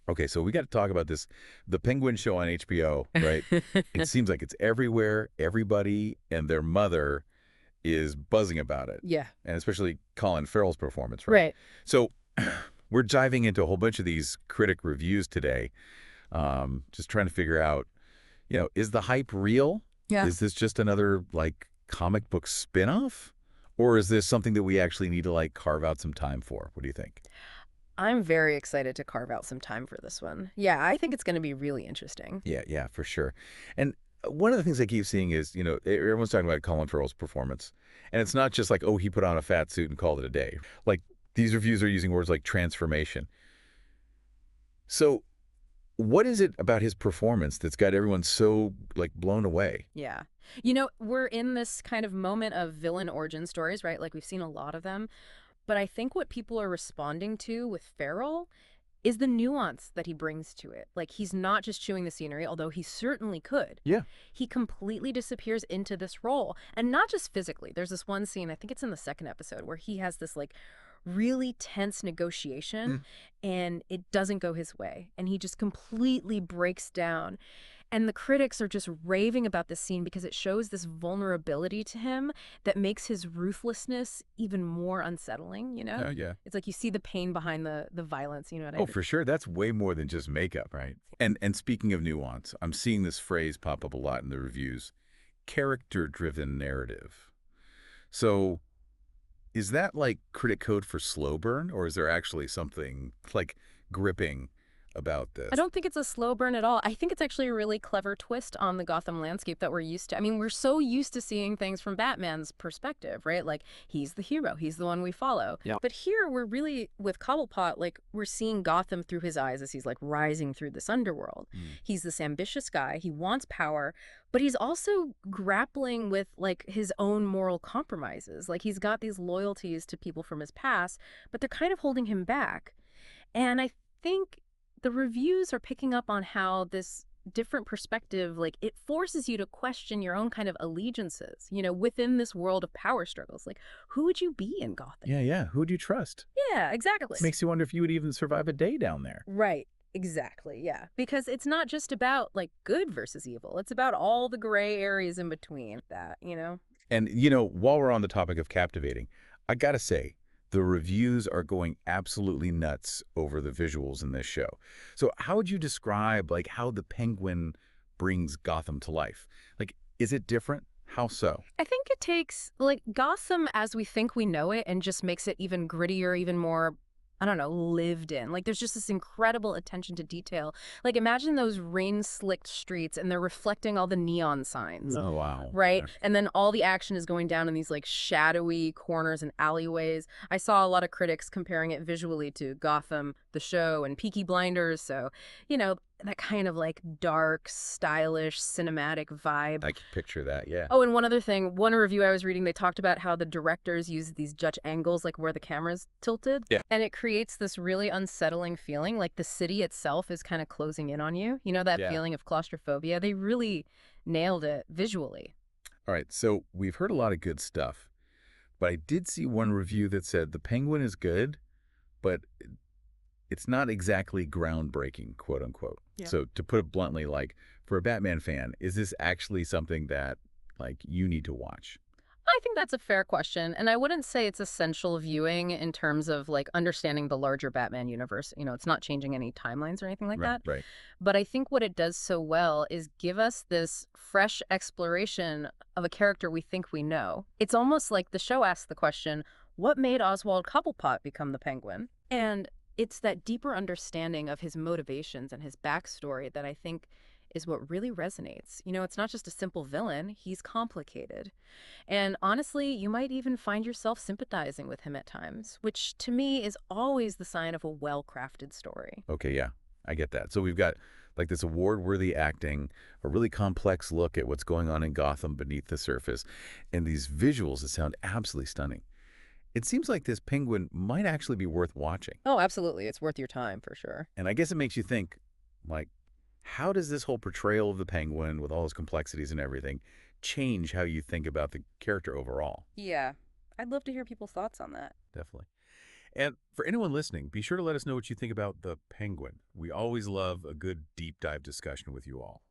Okay, so we got to talk about this, the Penguin show on HBO, right? It seems like it's everywhere. Everybody and their mother is buzzing about it, Yeah. and especially Colin Farrell's performance, right? Right. So we're diving into a whole bunch of these critic reviews today, just trying to figure out, is the hype real? Yeah. Is this just another like comic book spin-off? Or is this something that we actually need to like carve out some time for? What do you think? I'm very excited to carve out some time for this one. Yeah, I think it's going to be really interesting. Yeah, yeah, for sure. And one of the things I keep seeing is, everyone's talking about Colin Farrell's performance. And it's not just like, oh, he put on a fat suit and called it a day. Like these reviews are using words like transformation. So what is it about his performance that's got everyone so like blown away? Yeah. We're in this kind of moment of villain origin stories, right? Like we've seen a lot of them. But I think what people are responding to with Farrell is the nuance that he brings to it. Like he's not just chewing the scenery, although he certainly could. Yeah. He completely disappears into this role. And not just physically. There's this one scene, I think it's in the second episode, where he has this like really tense negotiation and it doesn't go his way. And he just completely breaks down. And the critics are just raving about this scene because it shows this vulnerability to him that makes his ruthlessness even more unsettling, you know? Oh, yeah. It's like you see the pain behind the violence, you know what I Oh, mean? for sure. That's way more than just makeup, right? And speaking of nuance, I'm seeing this phrase pop up a lot in the reviews, character-driven narrative. So is that like critic code for slow burn, or is there actually something like gripping about I this? don't think it's a slow burn at all. I think it's actually a really clever twist on the Gotham landscape that we're used to. I mean, we're so used to seeing things from Batman's perspective, right? Like, he's the hero, he's the one we follow. Yeah. But here, we're really, with Cobblepot, like, we're seeing Gotham through his eyes as he's, like, rising through this underworld. He's this ambitious guy, he wants power, but he's also grappling with, like, his own moral compromises. Like, he's got these loyalties to people from his past, but they're kind of holding him back. And I think the reviews are picking up on how this different perspective, like it forces you to question your own kind of allegiances, within this world of power struggles. Like, who would you be in Gotham? Yeah, yeah. Who do you trust? Yeah, exactly. Makes you wonder if you would even survive a day down there. Right. Exactly. Yeah. Because it's not just about like good versus evil. It's about all the gray areas in between that. And, while we're on the topic of captivating, I gotta say, the reviews are going absolutely nuts over the visuals in this show. So how would you describe, like, how the Penguin brings Gotham to life? Like, is it different? How so? I think it takes like Gotham as we think we know it and just makes it even grittier, even more, I don't know, lived in. Like there's just this incredible attention to detail. Like imagine those rain-slicked streets and they're reflecting all the neon signs. Oh, wow. Right? Okay. And then all the action is going down in these like shadowy corners and alleyways. I saw a lot of critics comparing it visually to Gotham, the show, and Peaky Blinders. So, that kind of like dark, stylish, cinematic vibe. I can picture that, yeah. Oh, and one other thing, one review I was reading, they talked about how the directors use these Dutch angles, like where the camera's tilted. Yeah. And it creates this really unsettling feeling, like the city itself is kind of closing in on you. You know, that Yeah. feeling of claustrophobia? They really nailed it visually. All right, so we've heard a lot of good stuff, but I did see one review that said the Penguin is good, but it's not exactly groundbreaking, quote unquote. Yeah. So to put it bluntly, like for a Batman fan, is this actually something that like you need to watch? I think that's a fair question. And I wouldn't say it's essential viewing in terms of like understanding the larger Batman universe. It's not changing any timelines or anything like Right, that. right. But I think what it does so well is give us this fresh exploration of a character we think we know. It's almost like the show asks the question, what made Oswald Cobblepot become the Penguin? And it's that deeper understanding of his motivations and his backstory that I think is what really resonates. It's not just a simple villain, he's complicated. And honestly, you might even find yourself sympathizing with him at times, which to me is always the sign of a well-crafted story. Okay, yeah, I get that. So we've got like this award-worthy acting, a really complex look at what's going on in Gotham beneath the surface, and these visuals that sound absolutely stunning. It seems like this Penguin might actually be worth watching. Oh, absolutely. It's worth your time for sure. And I guess it makes you think, like, how does this whole portrayal of the Penguin with all his complexities and everything change how you think about the character overall? Yeah, I'd love to hear people's thoughts on that. Definitely. And for anyone listening, be sure to let us know what you think about The Penguin. We always love a good deep dive discussion with you all.